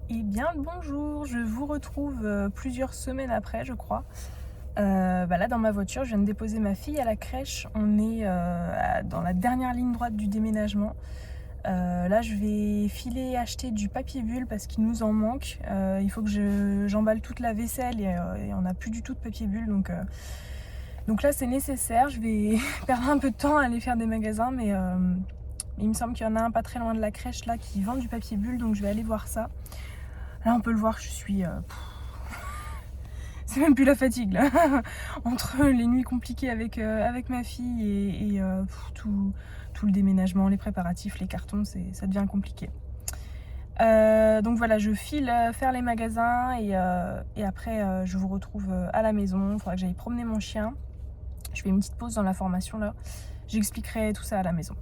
Eh bien le bonjour, je vous retrouve plusieurs semaines après je crois. Là dans ma voiture, je viens de déposer ma fille à la crèche. On est dans la dernière ligne droite du déménagement. Là je vais filer acheter du papier bulle parce qu'il nous en manque. Il faut que j'emballe toute la vaisselle et on n'a plus du tout de papier bulle. Donc là c'est nécessaire, je vais perdre un peu de temps à aller faire des magasins mais il me semble qu'il y en a un pas très loin de la crèche là qui vend du papier bulle, donc je vais aller voir ça. Là on peut le voir, je suis... c'est même plus la fatigue là. Entre les nuits compliquées avec ma fille et tout le déménagement, les préparatifs, les cartons, ça devient compliqué. Donc voilà, je file faire les magasins et après je vous retrouve à la maison. Il faudra que j'aille promener mon chien. Je fais une petite pause dans la formation là. J'expliquerai tout ça à la maison.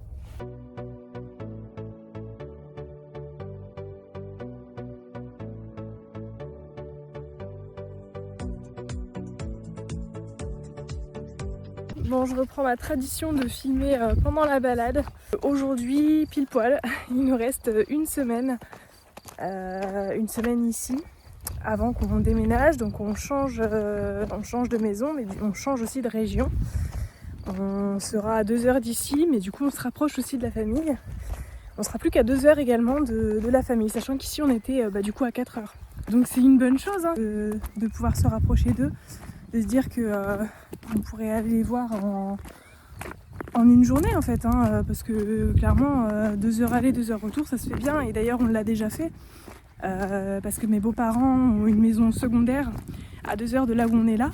Bon, je reprends ma tradition de filmer pendant la balade. Aujourd'hui, pile poil, il nous reste une semaine ici avant qu'on déménage. Donc on change de maison, mais on change aussi de région. On sera à 2 heures d'ici, mais du coup on se rapproche aussi de la famille. On sera plus qu'à 2 heures également de la famille, sachant qu'ici on était du coup à 4 heures. Donc c'est une bonne chose de pouvoir se rapprocher d'eux, de se dire que on pourrait aller les voir en une journée en fait, parce que clairement 2 heures aller, 2 heures retour, ça se fait bien. Et d'ailleurs on l'a déjà fait parce que mes beaux-parents ont une maison secondaire à 2 heures de là où on est là.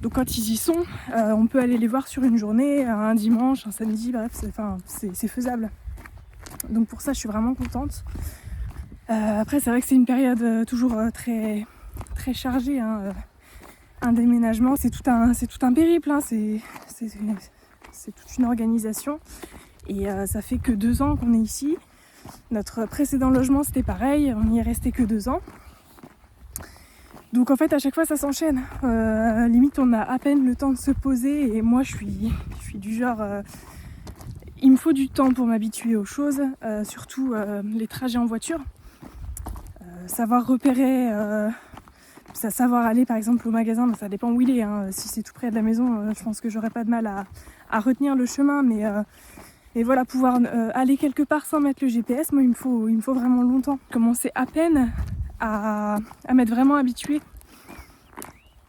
Donc quand ils y sont, on peut aller les voir sur une journée, un dimanche, un samedi, bref, c'est faisable. Donc pour ça je suis vraiment contente. Après c'est vrai que c'est une période toujours très, très chargée, un déménagement, c'est tout un périple, c'est toute une organisation. Et ça fait que 2 ans qu'on est ici. Notre précédent logement c'était pareil, on n'y est resté que 2 ans. Donc en fait à chaque fois ça s'enchaîne. Limite on a à peine le temps de se poser et moi je suis du genre... il me faut du temps pour m'habituer aux choses, surtout les trajets en voiture. Savoir repérer... savoir aller par exemple au magasin, ça dépend où il est. Si c'est tout près de la maison, je pense que j'aurais pas de mal à retenir le chemin, mais voilà, pouvoir aller quelque part sans mettre le GPS, moi il me faut vraiment longtemps. Commencer à peine à m'être vraiment habituée.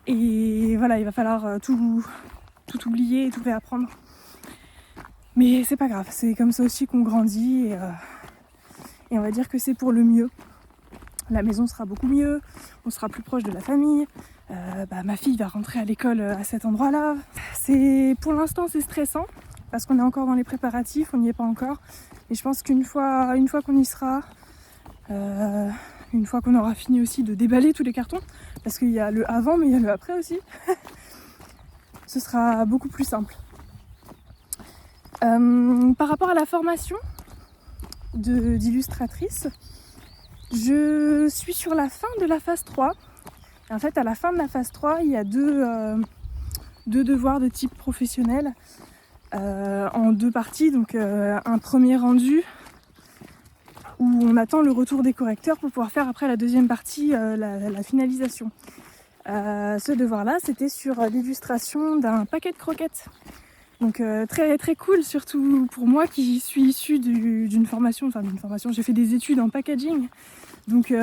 Et voilà, il va falloir tout oublier et tout réapprendre. Mais c'est pas grave, c'est comme ça aussi qu'on grandit et on va dire que c'est pour le mieux. La maison sera beaucoup mieux, on sera plus proche de la famille, ma fille va rentrer à l'école à cet endroit-là. Pour l'instant c'est stressant, parce qu'on est encore dans les préparatifs, on n'y est pas encore. Et je pense qu'une fois qu'on y sera, une fois qu'on aura fini aussi de déballer tous les cartons, parce qu'il y a le avant mais il y a le après aussi, ce sera beaucoup plus simple. Par rapport à la formation d'illustratrice, je suis sur la fin de la phase 3. Et en fait, à la fin de la phase 3, il y a deux devoirs de type professionnel en 2 parties. Donc un premier rendu où on attend le retour des correcteurs pour pouvoir faire après la deuxième partie, la finalisation. Ce devoir-là, c'était sur l'illustration d'un paquet de croquettes. Donc très très cool, surtout pour moi qui suis issue d'une formation, j'ai fait des études en packaging. Donc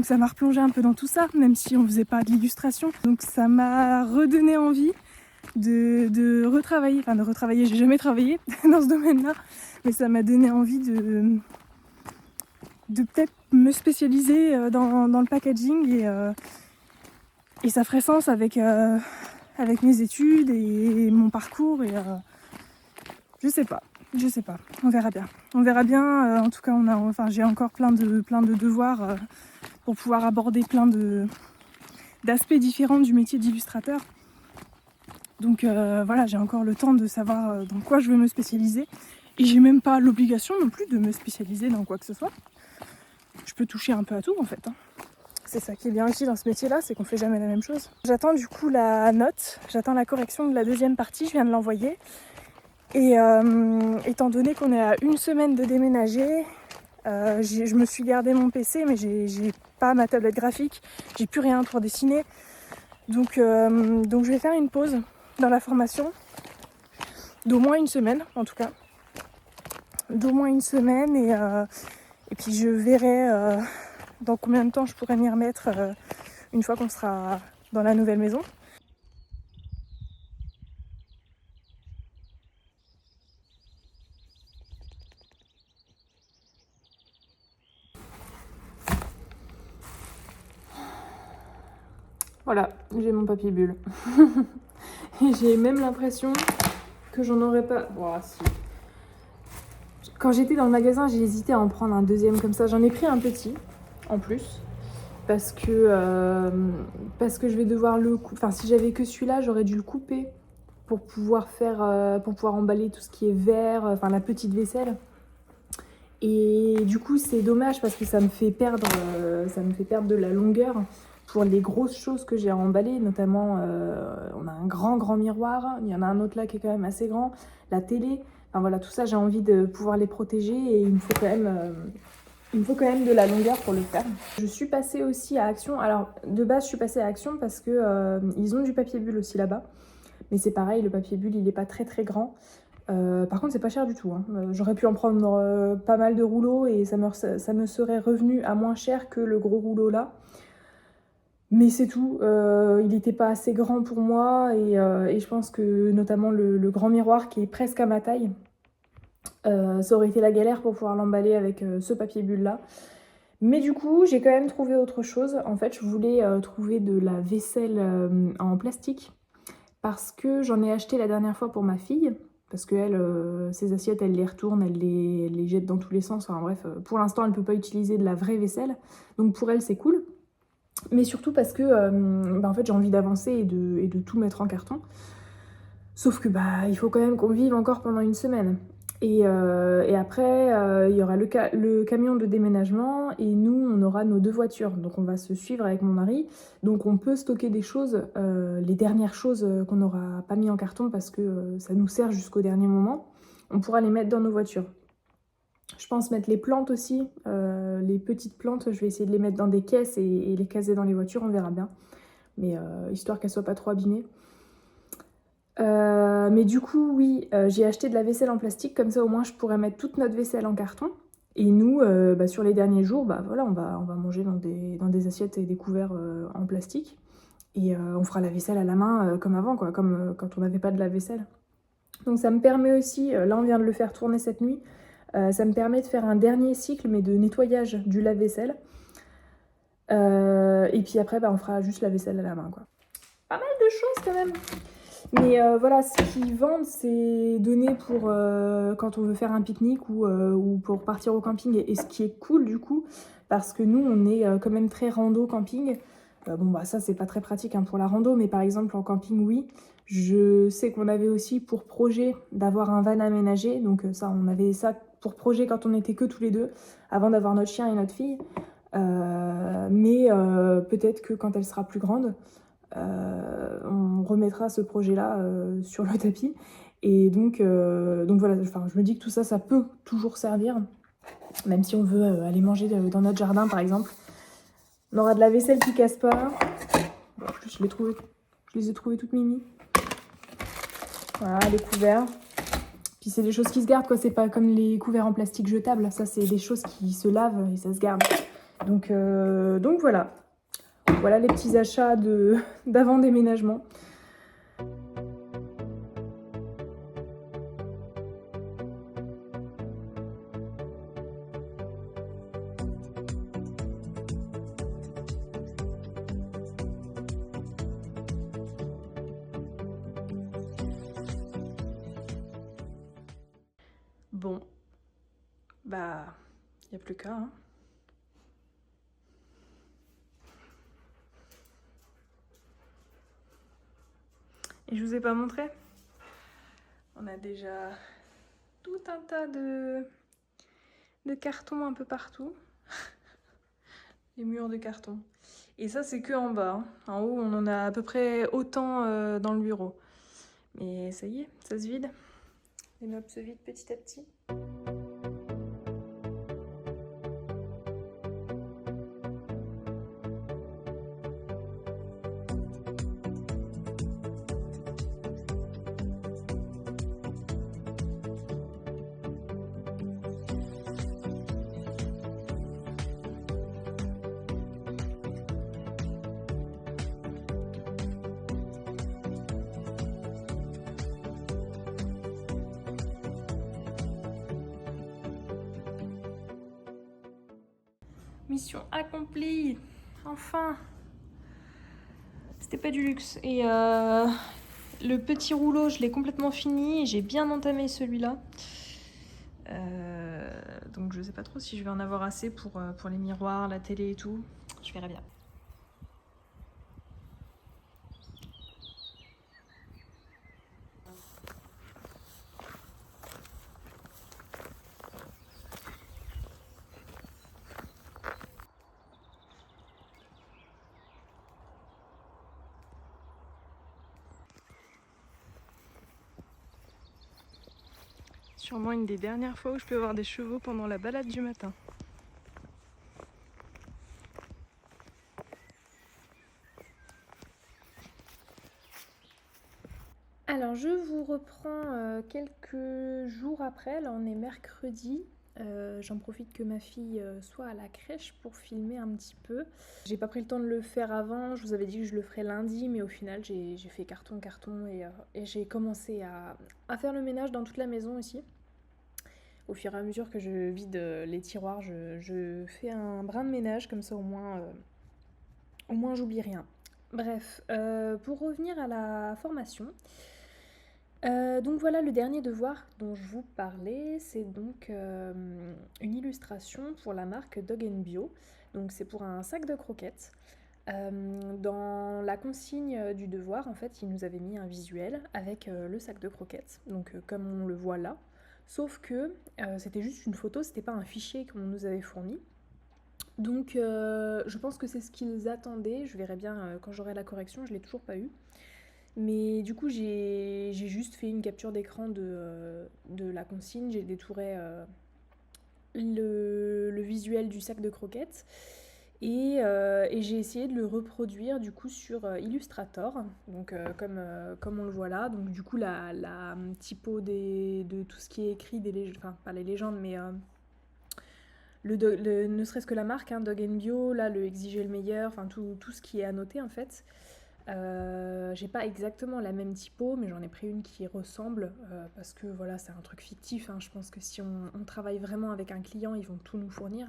ça m'a replongé un peu dans tout ça, même si on ne faisait pas de l'illustration. Donc ça m'a redonné envie de retravailler, j'ai jamais travaillé dans ce domaine-là, mais ça m'a donné envie de peut-être me spécialiser dans le packaging et ça ferait sens avec mes études et mon parcours et je sais pas, on verra bien. En tout cas j'ai encore plein de devoirs pour pouvoir aborder plein d'aspects différents du métier d'illustrateur. Donc voilà, j'ai encore le temps de savoir dans quoi je veux me spécialiser et j'ai même pas l'obligation non plus de me spécialiser dans quoi que ce soit. Je peux toucher un peu à tout en fait. C'est ça qui est bien aussi dans ce métier-là, c'est qu'on fait jamais la même chose. J'attends du coup la note, j'attends la correction de la deuxième partie, je viens de l'envoyer. Et étant donné qu'on est à 1 semaine de déménager, Je me suis gardé mon PC, mais j'ai pas ma tablette graphique, j'ai plus rien pour dessiner. Donc je vais faire une pause dans la formation, d'au moins une semaine en tout cas. D'au moins une semaine et puis je verrai dans combien de temps je pourrais m'y remettre une fois qu'on sera dans la nouvelle maison. Voilà, j'ai mon papier bulle. Et j'ai même l'impression que j'en aurais pas... Bon, si. Quand j'étais dans le magasin, j'ai hésité à en prendre un deuxième comme ça. J'en ai pris un petit, en plus. Parce que je vais devoir le couper. Enfin, si j'avais que celui-là, j'aurais dû le couper pour pouvoir emballer tout ce qui est verre, enfin la petite vaisselle. Et du coup, c'est dommage parce que ça me fait perdre de la longueur pour les grosses choses que j'ai à emballer. Notamment, on a un grand miroir. Il y en a un autre là qui est quand même assez grand. La télé. Enfin voilà, tout ça, j'ai envie de pouvoir les protéger et il me faut quand même de la longueur pour le faire. Je suis passée aussi à Action. Alors, de base, je suis passée à Action parce que ils ont du papier bulle aussi là-bas. Mais c'est pareil, le papier bulle, il n'est pas très grand. Par contre, c'est pas cher du tout. Hein. J'aurais pu en prendre pas mal de rouleaux et ça me serait revenu à moins cher que le gros rouleau là. Mais c'est tout. Il n'était pas assez grand pour moi et je pense que notamment le grand miroir qui est presque à ma taille, ça aurait été la galère pour pouvoir l'emballer avec ce papier bulle là. Mais du coup, j'ai quand même trouvé autre chose. En fait, je voulais trouver de la vaisselle en plastique parce que j'en ai acheté la dernière fois pour ma fille. Parce qu'elle, ses assiettes, elle les retourne, elle les jette dans tous les sens. Enfin bref, pour l'instant, elle ne peut pas utiliser de la vraie vaisselle. Donc pour elle, c'est cool. Mais surtout parce que en fait, j'ai envie d'avancer et de tout mettre en carton. Sauf que il faut quand même qu'on vive encore pendant une semaine. Et après, il y aura le camion de déménagement et nous, on aura nos 2 voitures. Donc on va se suivre avec mon mari. Donc on peut stocker des choses, les dernières choses qu'on n'aura pas mis en carton parce que ça nous sert jusqu'au dernier moment. On pourra les mettre dans nos voitures. Je pense mettre les plantes aussi, les petites plantes, je vais essayer de les mettre dans des caisses et les caser dans les voitures, on verra bien. Mais histoire qu'elles soient pas trop abîmées. Mais du coup, oui, j'ai acheté de la vaisselle en plastique, comme ça au moins je pourrais mettre toute notre vaisselle en carton. Et nous, sur les derniers jours, voilà, on va manger dans des assiettes et des couverts en plastique. Et on fera la vaisselle à la main comme avant, quoi, comme quand on n'avait pas de lave-vaisselle. Donc ça me permet aussi, là on vient de le faire tourner cette nuit, ça me permet de faire un dernier cycle, mais de nettoyage du lave-vaisselle. Et puis après, on fera juste la vaisselle à la main, quoi. Pas mal de choses quand même. Mais voilà, ce qu'ils vendent, c'est donné pour quand on veut faire un pique-nique ou pour partir au camping. Et ce qui est cool du coup, parce que nous, on est quand même très rando camping. Ça, c'est pas très pratique hein, pour la rando, mais par exemple en camping, oui. Je sais qu'on avait aussi pour projet d'avoir un van aménagé. Donc ça, on avait ça pour projet quand on était que tous les deux, avant d'avoir notre chien et notre fille. Mais peut-être que quand elle sera plus grande, on remettra ce projet-là sur le tapis. Et donc voilà, je me dis que tout ça, ça peut toujours servir, même si on veut aller manger dans notre jardin, par exemple. On aura de la vaisselle qui casse pas. Bon, en plus, je les ai trouvées toutes mimi. Voilà, les couverts. Puis c'est des choses qui se gardent, quoi. C'est pas comme les couverts en plastique jetables. Ça, c'est des choses qui se lavent et ça se garde. Donc voilà. Voilà les petits achats d'avant déménagement. Bon, il n'y a plus qu'à. Hein. Et je vous ai pas montré. On a déjà tout un tas de cartons un peu partout. Les murs de carton. Et ça, c'est que en bas. Hein. En haut, on en a à peu près autant dans le bureau. Mais ça y est, ça se vide. Les meubles se vident petit à petit. Mission accomplie. Enfin. C'était pas du luxe. Et le petit rouleau, je l'ai complètement fini. Et j'ai bien entamé celui-là. Donc je sais pas trop si je vais en avoir assez pour les miroirs, la télé et tout. Je verrai bien. Sûrement une des dernières fois où je peux voir des chevaux pendant la balade du matin. Alors je vous reprends quelques jours après, là on est mercredi. J'en profite que ma fille soit à la crèche pour filmer un petit peu. J'ai pas pris le temps de le faire avant, je vous avais dit que je le ferais lundi, mais au final j'ai fait carton et j'ai commencé à faire le ménage dans toute la maison aussi. Au fur et à mesure que je vide les tiroirs, je fais un brin de ménage, comme ça au moins j'oublie rien. Bref, pour revenir à la formation, donc voilà le dernier devoir dont je vous parlais, c'est donc une illustration pour la marque Dog Bio. Donc c'est pour un sac de croquettes. Dans la consigne du devoir, en fait, il nous avait mis un visuel avec le sac de croquettes, donc comme on le voit là. Sauf que c'était juste une photo, c'était pas un fichier qu'on nous avait fourni. Donc je pense que c'est ce qu'ils attendaient, je verrai bien quand j'aurai la correction, je l'ai toujours pas eu. Mais du coup j'ai juste fait une capture d'écran de la consigne, j'ai détouré le visuel du sac de croquettes et j'ai essayé de le reproduire du coup sur Illustrator, donc comme on le voit là. Donc du coup la typo de tout ce qui est écrit, enfin pas les légendes, mais ne serait-ce que la marque, hein, Dog Bio, là le exiger le meilleur, enfin tout ce qui est annoté en fait. J'ai pas exactement la même typo, mais j'en ai pris une qui ressemble, parce que voilà, c'est un truc fictif, hein. Je pense que si on travaille vraiment avec un client, ils vont tout nous fournir.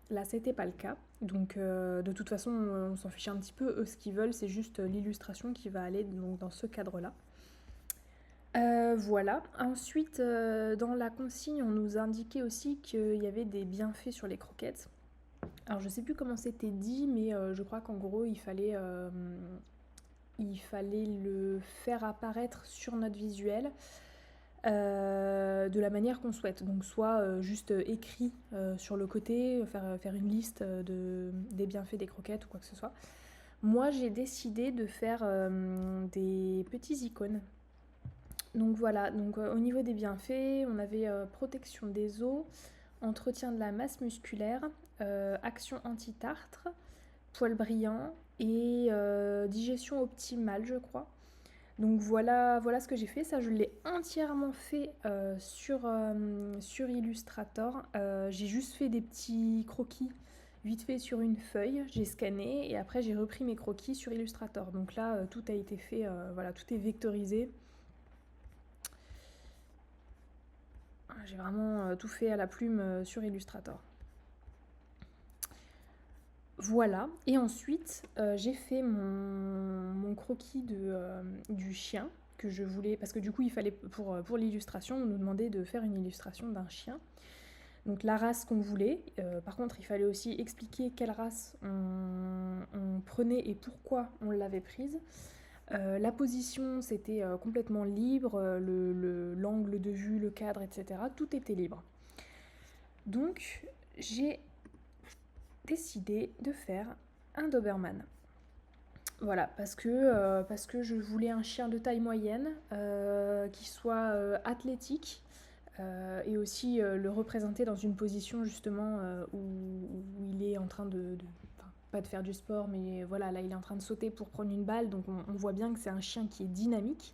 Là, c'était pas le cas. Donc, de toute façon, on s'en fiche un petit peu. Eux, ce qu'ils veulent, c'est juste l'illustration qui va aller donc, dans ce cadre-là. Voilà. Ensuite, dans la consigne, on nous indiquait aussi qu'il y avait des bienfaits sur les croquettes. Alors, je sais plus comment c'était dit, mais je crois qu'en gros, il fallait le faire apparaître sur notre visuel de la manière qu'on souhaite. Donc soit juste écrit sur le côté, faire une liste des bienfaits des croquettes ou quoi que ce soit. Moi j'ai décidé de faire des petits icônes. Donc voilà, donc au niveau des bienfaits, on avait protection des os, entretien de la masse musculaire, action anti-tartre, poils brillants et digestion optimale, je crois. Donc voilà ce que j'ai fait. Ça, je l'ai entièrement fait sur Illustrator. J'ai juste fait des petits croquis vite fait sur une feuille. J'ai scanné et après j'ai repris mes croquis sur Illustrator. Donc là, tout a été fait, voilà, tout est vectorisé. J'ai vraiment tout fait à la plume sur Illustrator. Voilà, et ensuite j'ai fait mon croquis du chien que je voulais, parce que du coup il fallait pour l'illustration, on nous demandait de faire une illustration d'un chien. Donc la race qu'on voulait, par contre il fallait aussi expliquer quelle race on prenait et pourquoi on l'avait prise. La position c'était complètement libre, l'angle de vue, le cadre, etc. Tout était libre. Donc j'ai décidé de faire un Doberman. Voilà, parce que je voulais un chien de taille moyenne, qui soit athlétique, et aussi le représenter dans une position justement où il est en train enfin, pas de faire du sport, mais voilà, là il est en train de sauter pour prendre une balle, donc on voit bien que c'est un chien qui est dynamique.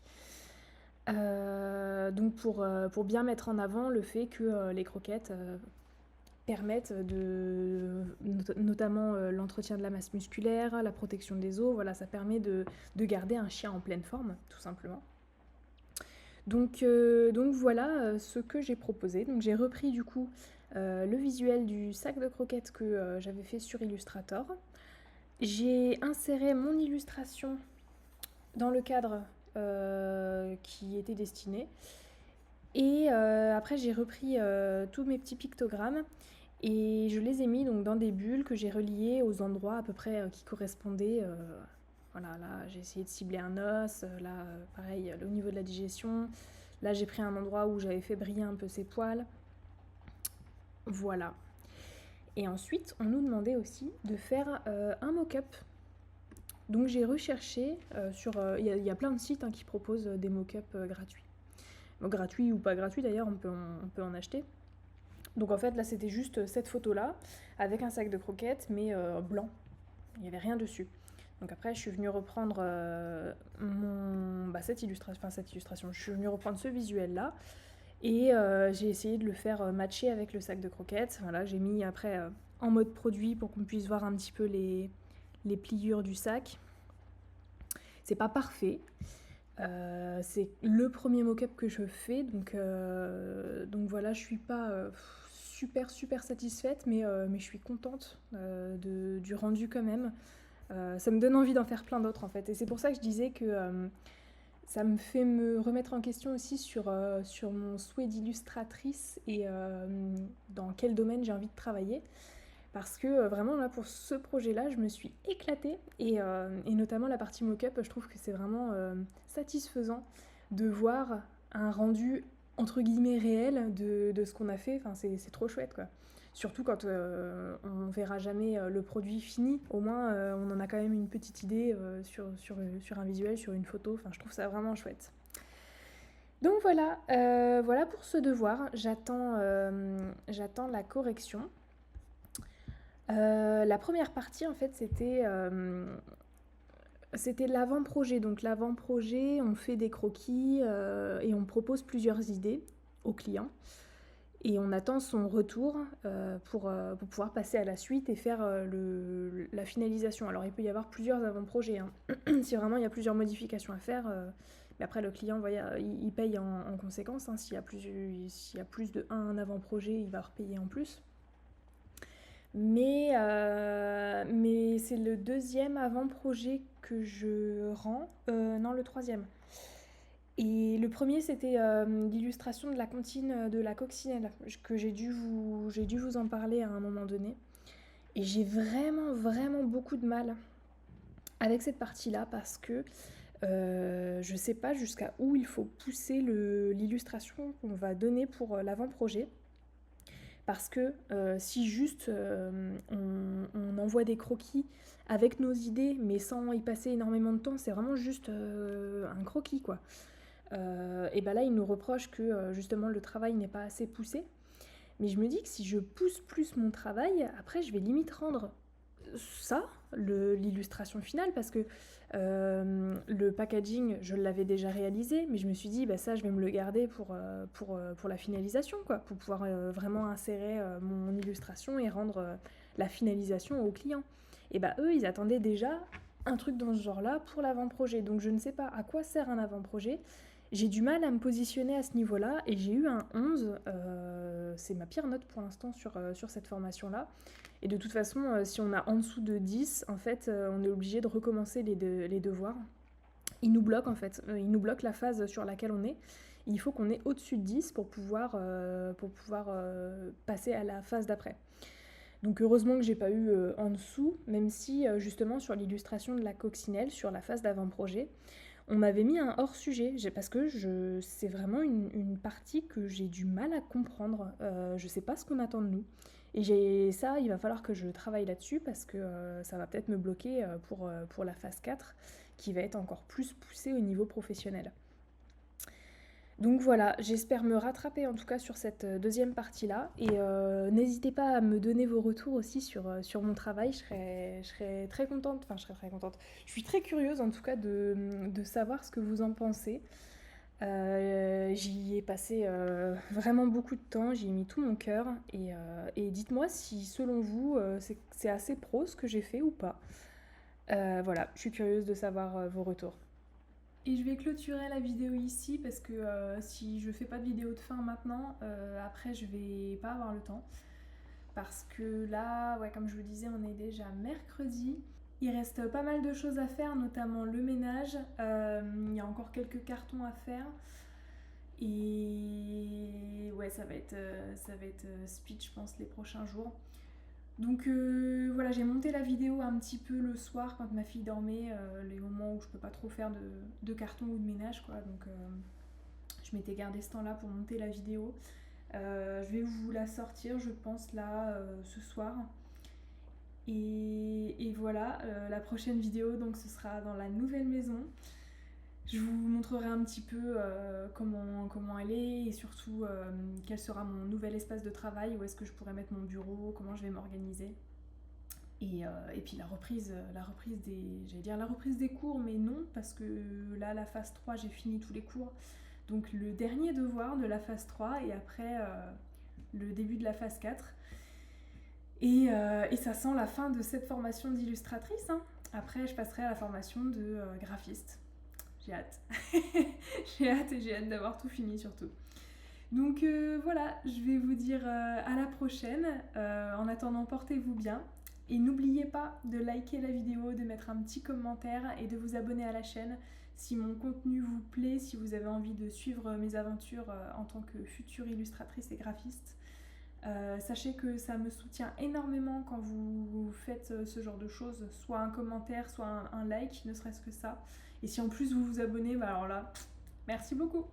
Donc pour bien mettre en avant le fait que les croquettes permettent notamment l'entretien de la masse musculaire, la protection des os, voilà, ça permet de garder un chien en pleine forme, tout simplement. Donc voilà ce que j'ai proposé. Donc j'ai repris du coup le visuel du sac de croquettes que j'avais fait sur Illustrator. J'ai inséré mon illustration dans le cadre qui était destiné. Et après j'ai repris tous mes petits pictogrammes et je les ai mis donc dans des bulles que j'ai reliées aux endroits à peu près qui correspondaient. Voilà, là j'ai essayé de cibler un os, là pareil au niveau de la digestion. Là j'ai pris un endroit où j'avais fait briller un peu ses poils. Voilà. Et ensuite on nous demandait aussi de faire un mock-up. Donc j'ai recherché sur... Il y a plein de sites qui proposent des mock-up gratuits. Bon, gratuits ou pas gratuits d'ailleurs, on peut en acheter. Donc en fait là c'était juste cette photo là, avec un sac de croquettes mais blanc. Il n'y avait rien dessus. Donc après je suis venue reprendre cette illustration. Je suis venue reprendre ce visuel là. Et j'ai essayé de le faire matcher avec le sac de croquettes. Voilà, j'ai mis après en mode produit pour qu'on puisse voir un petit peu les pliures du sac. C'est pas parfait. C'est le premier mock-up que je fais, donc voilà, je suis pas super satisfaite, mais je suis contente du rendu quand même. Ça me donne envie d'en faire plein d'autres en fait, et c'est pour ça que je disais que ça me fait me remettre en question aussi sur mon souhait d'illustratrice et dans quel domaine j'ai envie de travailler. Parce que vraiment là pour ce projet-là, je me suis éclatée et notamment la partie mock-up, je trouve que c'est vraiment satisfaisant de voir un rendu entre guillemets réel de ce qu'on a fait. Enfin, c'est trop chouette quoi. Surtout quand on verra jamais le produit fini, au moins on en a quand même une petite idée sur un visuel, sur une photo. Enfin, je trouve ça vraiment chouette. Donc voilà, voilà pour ce devoir. J'attends la correction. La première partie en fait c'était l'avant-projet. Donc l'avant-projet, on fait des croquis et on propose plusieurs idées au client. Et on attend son retour pour pouvoir passer à la suite et faire la finalisation. Alors il peut y avoir plusieurs avant-projets. Si vraiment il y a plusieurs modifications à faire, mais après le client il paye en conséquence. S'il y a plus de un avant-projet, il va repayer en plus. Mais c'est le deuxième avant-projet que je rends. Non, le troisième. Et le premier, c'était l'illustration de la comptine de la coccinelle, que j'ai dû vous en parler à un moment donné. Et j'ai vraiment beaucoup de mal avec cette partie-là parce que je sais pas jusqu'à où il faut pousser l'illustration qu'on va donner pour l'avant-projet. Parce que si juste on envoie des croquis avec nos idées, mais sans y passer énormément de temps, c'est vraiment juste un croquis, quoi. Et ben là, ils nous reprochent que justement le travail n'est pas assez poussé. Mais je me dis que si je pousse plus mon travail, après je vais limite rendre ça, l'illustration finale, parce que le packaging, je l'avais déjà réalisé, mais je me suis dit, bah, ça, je vais me le garder pour la finalisation, quoi, pour pouvoir vraiment insérer mon illustration et rendre la finalisation au client. Et bah, eux, ils attendaient déjà un truc dans ce genre-là pour l'avant-projet. Donc je ne sais pas à quoi sert un avant-projet. J'ai du mal à me positionner à ce niveau-là et j'ai eu un 11, c'est ma pire note pour l'instant sur cette formation-là. Et de toute façon, si on a en dessous de 10, en fait, on est obligé de recommencer les devoirs. Ils nous bloquent en fait, ils nous bloquent la phase sur laquelle on est. Il faut qu'on ait au-dessus de 10 pour pouvoir passer à la phase d'après. Donc heureusement que j'ai pas eu en dessous, même si justement sur l'illustration de la coccinelle, sur la phase d'avant-projet, on m'avait mis un hors-sujet, parce que c'est vraiment une partie que j'ai du mal à comprendre. Je sais pas ce qu'on attend de nous. Et ça, il va falloir que je travaille là-dessus parce que ça va peut-être me bloquer pour la phase 4, qui va être encore plus poussée au niveau professionnel. Donc voilà, j'espère me rattraper en tout cas sur cette deuxième partie-là. Et n'hésitez pas à me donner vos retours aussi sur mon travail. Je serais très contente, enfin je serais très contente. Je suis très curieuse en tout cas de savoir ce que vous en pensez. J'y ai passé vraiment beaucoup de temps, j'y ai mis tout mon cœur. Et dites-moi si selon vous c'est assez pro ce que j'ai fait ou pas. Voilà, je suis curieuse de savoir vos retours. Et je vais clôturer la vidéo ici parce que si je fais pas de vidéo de fin maintenant, après je vais pas avoir le temps. Parce que là, ouais, comme je vous disais, on est déjà mercredi. Il reste pas mal de choses à faire, notamment le ménage. Il y a encore quelques cartons à faire. Et ouais, ça va être speed, je pense, les prochains jours. Donc voilà, j'ai monté la vidéo un petit peu le soir quand ma fille dormait, les moments où je peux pas trop faire de carton ou de ménage, quoi. Donc je m'étais gardé ce temps-là pour monter la vidéo. Je vais vous la sortir, je pense, là, ce soir. Et voilà, la prochaine vidéo, donc ce sera dans la nouvelle maison. Je vous montrerai un petit peu comment elle est et surtout quel sera mon nouvel espace de travail, où est-ce que je pourrais mettre mon bureau, comment je vais m'organiser. Et puis la reprise des cours, mais non, parce que là, la phase 3, j'ai fini tous les cours. Donc le dernier devoir de la phase 3 et après le début de la phase 4. Et ça sent la fin de cette formation d'illustratrice, hein. Après, je passerai à la formation de graphiste. J'ai hâte. J'ai hâte d'avoir tout fini surtout. Donc voilà, je vais vous dire à la prochaine. En attendant, portez-vous bien. Et n'oubliez pas de liker la vidéo, de mettre un petit commentaire et de vous abonner à la chaîne si mon contenu vous plaît, si vous avez envie de suivre mes aventures en tant que future illustratrice et graphiste. Sachez que ça me soutient énormément quand vous faites ce genre de choses, soit un commentaire, soit un like, ne serait-ce que ça. Et si en plus vous vous abonnez, bah alors là, merci beaucoup.